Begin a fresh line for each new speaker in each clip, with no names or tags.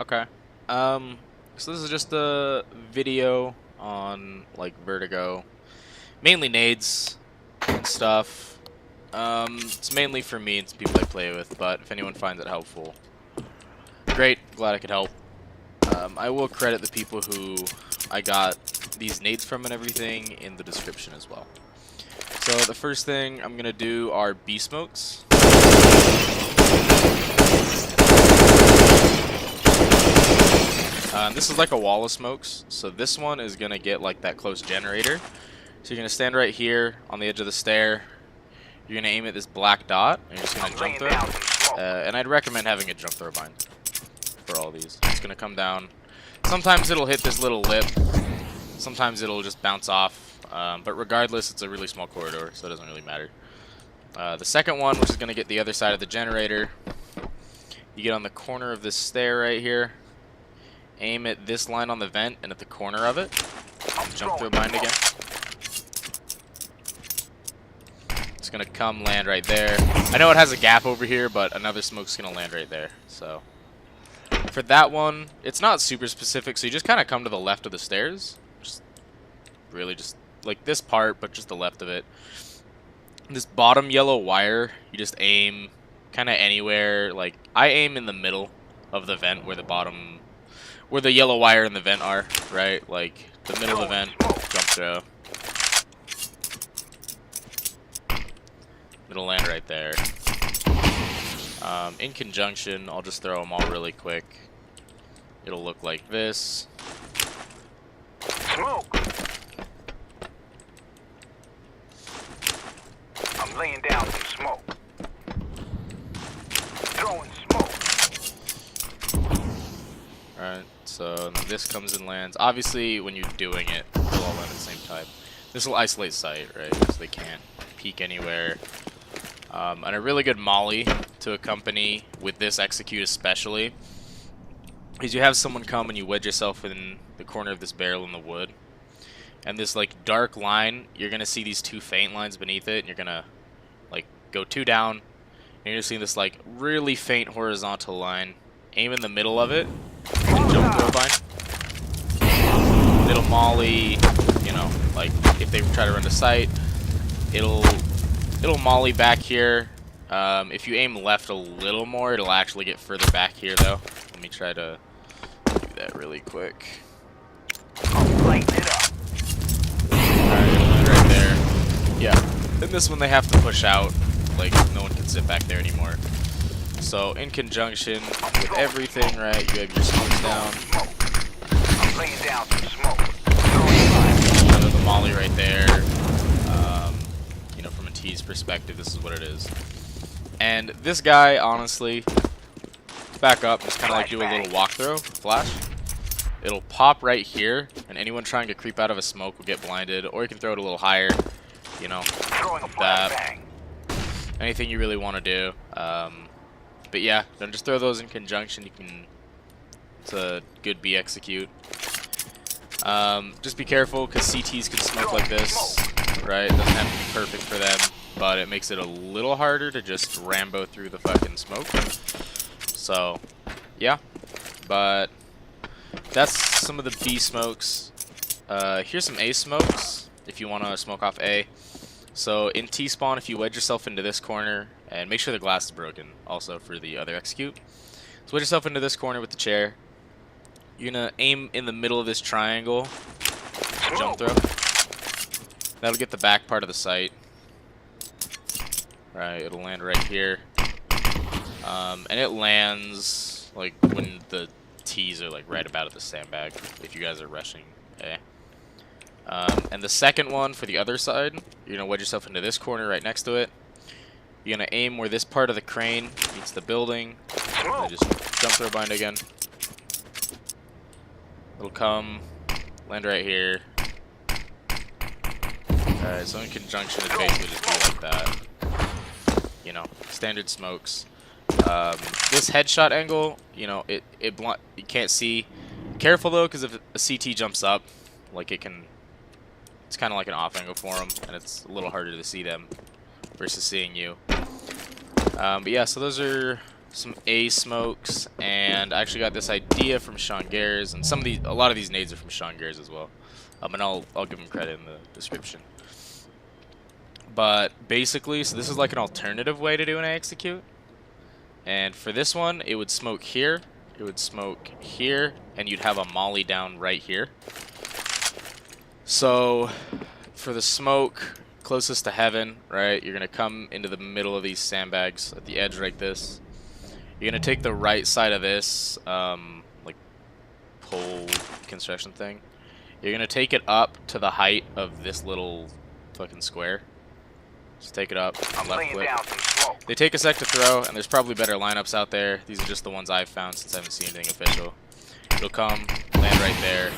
Okay. So this is just a video on like Vertigo, mainly nades and stuff. It's mainly for me and some people I play with, but if anyone finds it helpful, great. Glad I could help. I will credit the people who I got these nades from and everything in the description as well. So the first thing I'm gonna do are B smokes. This is like a wall of smokes, so this one is gonna get like that close generator. So you're gonna stand right here on the edge of the stair. You're gonna aim at this black dot, and you're just gonna jump throw. And I'd recommend having a jump throw bind for all these. It's gonna come down. Sometimes it'll hit this little lip. Sometimes it'll just bounce off. But regardless, it's a really small corridor, so it doesn't really matter. The second one, which is gonna get the other side of the generator, you get on the corner of this stair right here. Aim at this line on the vent and at the corner of it. Jump through a bind again. It's gonna come land right there. I know it has a gap over here, but another smoke's gonna land right there. So for that one, it's not super specific, so you just kind of come to the left of the stairs. Just really just like this part, but just the left of it. This bottom yellow wire, you just aim kind of anywhere. Like I aim in the middle of the vent where the yellow wire and the vent are, right? Like the middle of the vent, jump throw. It'll land right there. In conjunction, I'll just throw them all really quick. It'll look like this.
Smoke. I'm laying down some smoke. Throwing smoke.
Alright, so this comes and lands. Obviously, when you're doing it, they'll all land at the same time. This will isolate sight, right? So they can't peek anywhere. And a really good molly to accompany with this execute especially is you have someone come and you wedge yourself in the corner of this barrel in the wood. And this like dark line, you're going to see these two faint lines beneath it, and you're going to like go two down. And you're going to see this like really faint horizontal line. Aim in the middle of it and jump through a bind. It'll molly, you know, like if they try to run to sight, it'll molly back here. If you aim left a little more, it'll actually get further back here though. Let me try to do that really quick.
Light it up.
Alright, it'll land right there. Yeah. And this one they have to push out. Like no one can sit back there anymore. So in conjunction with everything, right, you have your smokes down.
I'm laying down some smoke.
Another molly right there. You know, from a tease perspective, this is what it is. And this guy, honestly, back up, just kind of like do a little walkthrough, flash. It'll pop right here, and anyone trying to creep out of a smoke will get blinded, or you can throw it a little higher, you know, that. Anything you really want to do. But yeah, then just throw those in conjunction. You can. It's a good B execute. Just be careful because CTs can smoke like this, right? It doesn't have to be perfect for them, but it makes it a little harder to just Rambo through the fucking smoke. So, yeah. But that's some of the B smokes. Here's some A smokes if you want to smoke off A. So in T-spawn, if you wedge yourself into this corner, and make sure the glass is broken also for the other execute. So wedge yourself into this corner with the chair. You're going to aim in the middle of this triangle, jump throw. That'll get the back part of the sight. Right, it'll land right here. And it lands like when the T's are like right about at the sandbag, if you guys are rushing A. And the second one for the other side, you're going to wedge yourself into this corner right next to it. You're going to aim where this part of the crane meets the building. And just jump throw bind again. It'll come, land right here. Alright, so in conjunction, it basically just be like that. You know, standard smokes. This headshot angle, you know, you can't see. Careful though, because if a CT jumps up, like it's kind of like an off angle for them, and it's a little harder to see them versus seeing you. But yeah, so those are some A smokes, and I actually got this idea from Seangares, and a lot of these nades are from Seangares as well. And I'll give him credit in the description. But basically, so this is like an alternative way to do an A execute. And for this one, it would smoke here, it would smoke here, and you'd have a molly down right here. So for the smoke closest to heaven, right, you're gonna come into the middle of these sandbags at the edge like this. You're gonna take the right side of this like pole construction thing. You're gonna take it up to the height of this little fucking square. Just take it up, left click. They take a sec to throw, and there's probably better lineups out there. These are just the ones I've found since I haven't seen anything official. It'll come, land right there.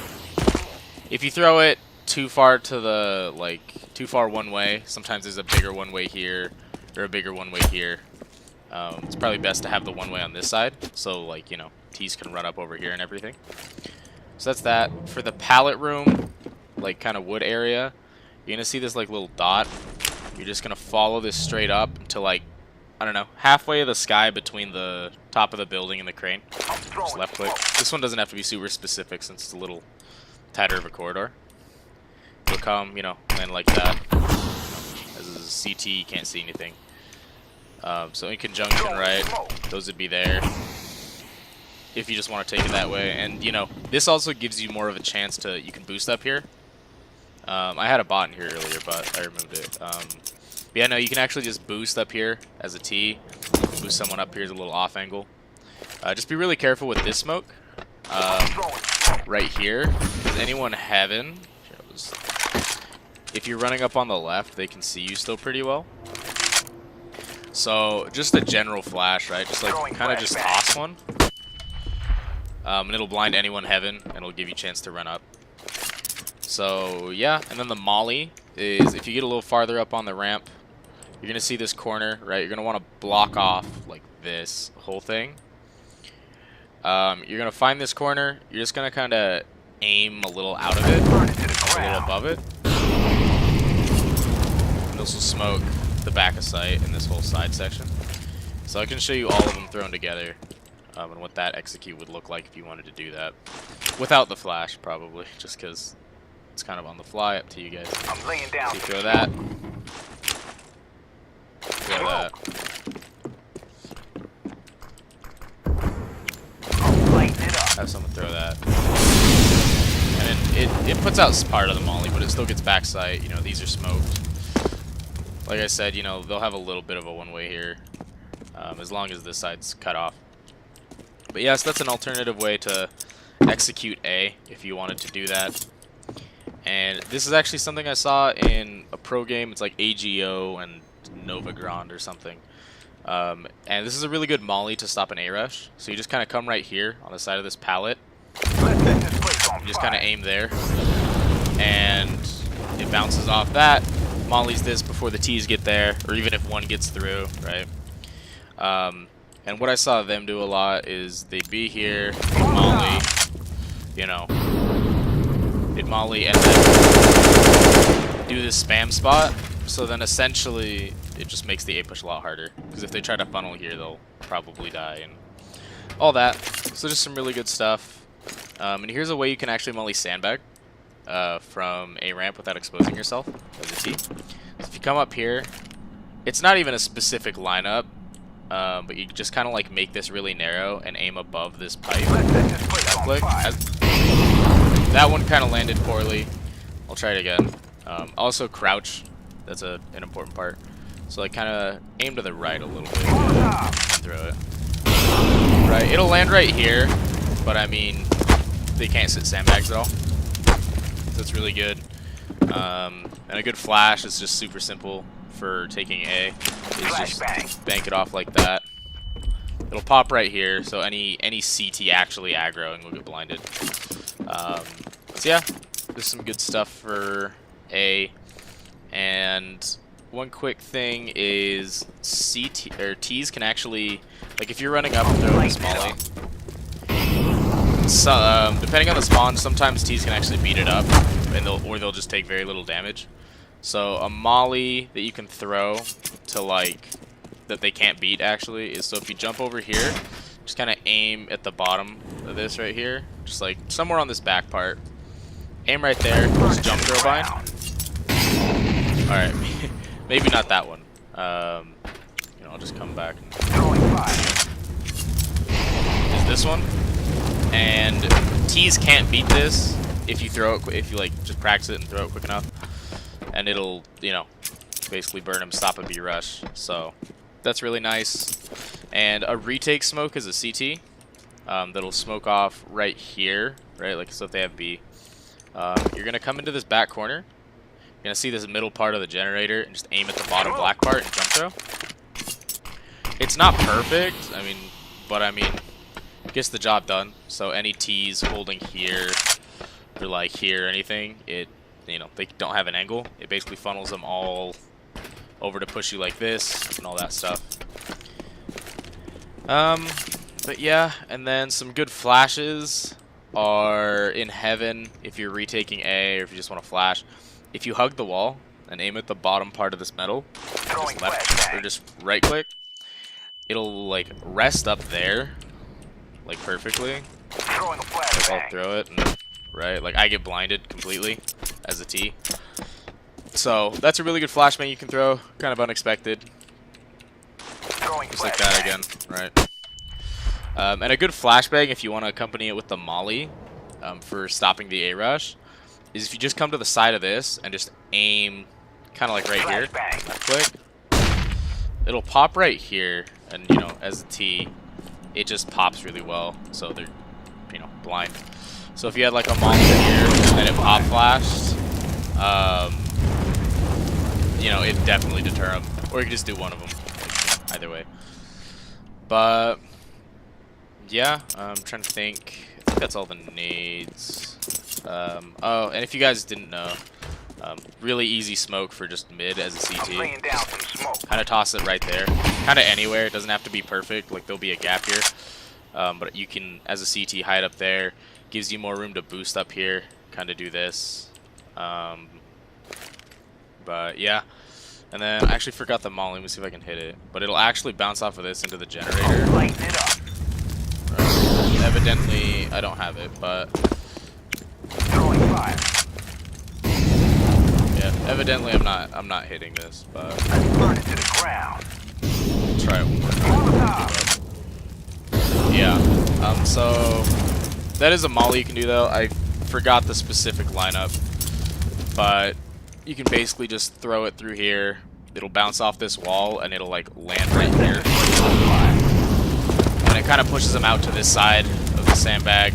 If you throw it too far to the, too far one way, sometimes there's a bigger one way here, or a bigger one way here. It's probably best to have the one way on this side, so, you know, T's can run up over here and everything. So that's that. For the pallet room, kind of wood area, you're gonna see this, little dot. You're just gonna follow this straight up to, I don't know, halfway of the sky between the top of the building and the crane. Just left click. This one doesn't have to be super specific since it's a little tighter of a corridor. It'll come, you know, land like that. As a CT, you can't see anything. So in conjunction, right, those would be there. If you just want to take it that way. And, you know, this also gives you more of a chance to, you can boost up here. I had a bot in here earlier, but I removed it. But yeah, no, you can actually just boost up here as a T. Boost someone up here as a little off angle. Just be really careful with this smoke. Right here. Does anyone heaven? If you're running up on the left, they can see you still pretty well. So just a general flash, right? Just kind of just toss one. And it'll blind anyone heaven, and it'll give you a chance to run up. So yeah, and then the molly is if you get a little farther up on the ramp, you're gonna see this corner, right? You're gonna want to block off like this whole thing. You're gonna find this corner. You're just gonna kind of aim a little out of it, a little above it. And this will smoke the back of sight in this whole side section. So I can show you all of them thrown together, and what that execute would look like if you wanted to do that without the flash, probably, just because. It's kind of on the fly, up to you guys.
I'm laying down.
So you throw that. Throw that. Have someone throw that. And it puts out part of the molly, but it still gets back sight. You know, these are smoked. Like I said, you know, they'll have a little bit of a one-way here, as long as this side's cut off. But yes, that's an alternative way to execute A if you wanted to do that. And this is actually something I saw in a pro game. It's like AGO and Nova Grand or something. And this is a really good molly to stop an A-rush. So you just kind of come right here on the side of this pallet. You just kind of aim there. And it bounces off that. Mollies this before the T's get there, or even if one gets through, right? And what I saw them do a lot is they'd be here, molly, you know, they'd molly and then do this spam spot. So then essentially it just makes the A push a lot harder, because if they try to funnel here, they'll probably die and all that. So just some really good stuff. And here's a way you can actually molly sandbag from a ramp without exposing yourself as a T. So if you come up here, it's not even a specific lineup, but you just kind of like make this really narrow and aim above this pipe. Click. That one kind of landed poorly. I'll try it again. Also crouch. That's an important part. So like kind of aim to the right a little bit and throw it. Right, it'll land right here, but I mean, they can't sit sandbags at all. So it's really good. And a good flash is just super simple for taking A. Is just bank it off like that. It'll pop right here, so any CT actually aggroing will get blinded. So yeah, there's some good stuff for A. And one quick thing is CT or T's can actually, like if you're running up and throwing this molly, so, depending on the spawn, sometimes T's can actually beat it up, and they'll just take very little damage. So a molly that you can throw to like that they can't beat actually is, so if you jump over here, just kind of aim at the bottom of this right here, just like somewhere on this back part. Aim right there, just jump throw bind. Alright, maybe not that one. You know, I'll just come back. Is this one? And T's can't beat this if you throw it, if you like just practice it and throw it quick enough, and it'll, you know, basically burn him, stop a B rush. So that's really nice. And a retake smoke is a CT that'll smoke off right here, right? Like, so if they have B, you're gonna come into this back corner. You're gonna see this middle part of the generator and just aim at the bottom black part and jump throw. It's not perfect, but gets the job done. So any T's holding here or like here or anything, they don't have an angle. It basically funnels them all over to push you like this and all that stuff. But yeah, and then some good flashes are in heaven if you're retaking A or if you just want to flash. If you hug the wall and aim at the bottom part of this metal, just left or just right click, it'll like rest up there, like perfectly. Like I'll throw it, and, right? Like I get blinded completely as a T. So that's a really good flashbang you can throw, kind of unexpected. Just like that again, right? And a good flashbang if you want to accompany it with the molly for stopping the A rush is if you just come to the side of this and just aim kind of like right here, left click. It'll pop right here, and you know, as a T, it just pops really well, so they're, you know, blind. So if you had like a molly here and it pop flashed, you know, it definitely deter them. Or you can just do one of them, like, either way. But yeah, I'm trying to think. I think that's all the nades. Oh, and if you guys didn't know, really easy smoke for just mid as a CT. Kind of toss it right there. Kind of anywhere. It doesn't have to be perfect. Like, there'll be a gap here. But you can, as a CT, hide up there. Gives you more room to boost up here. Kind of do this. But yeah. And then I actually forgot the molly. Let me see if I can hit it. But it'll actually bounce off of this into the generator. Right. Evidently, I don't have it, but yeah, evidently I'm not hitting this, but I'll try it one more time. Yeah. So that is a molly you can do though. I forgot the specific lineup, but you can basically just throw it through here. It'll bounce off this wall and it'll like land right here. And it kind of pushes them out to this side of the sandbag.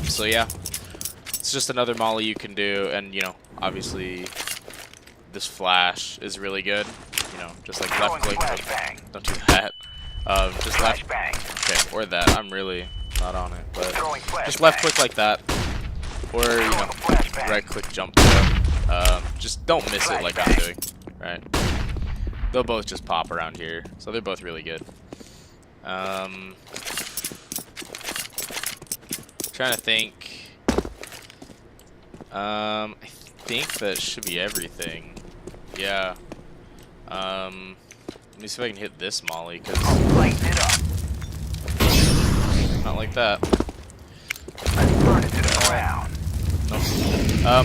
So yeah, it's just another molly you can do, and you know, obviously this flash is really good. You know, just like left click. Don't do that. Just left. Okay, or that. I'm really not on it, but just left click like that, or you know, right click jump throw. Just don't miss it like I'm doing. Right? They'll both just pop around here, so they're both really good. Trying to think. I think that should be everything. Yeah. Let me see if I can hit this molly, because not like that. No.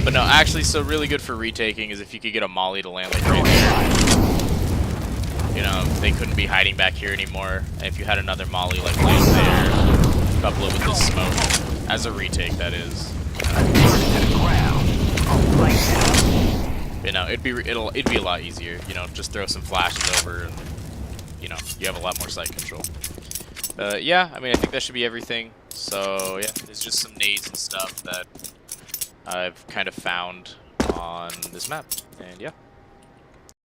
But no, actually, so really good for retaking is if you could get a molly to land like right there. You know, they couldn't be hiding back here anymore. And if you had another molly like land there, couple it with this smoke. As a retake, that is. You know, it'd be a lot easier. You know, just throw some flashes over, and you know, you have a lot more sight control. Yeah, I mean, I think that should be everything. So yeah, it's just some nades and stuff that I've kind of found on this map, and yeah.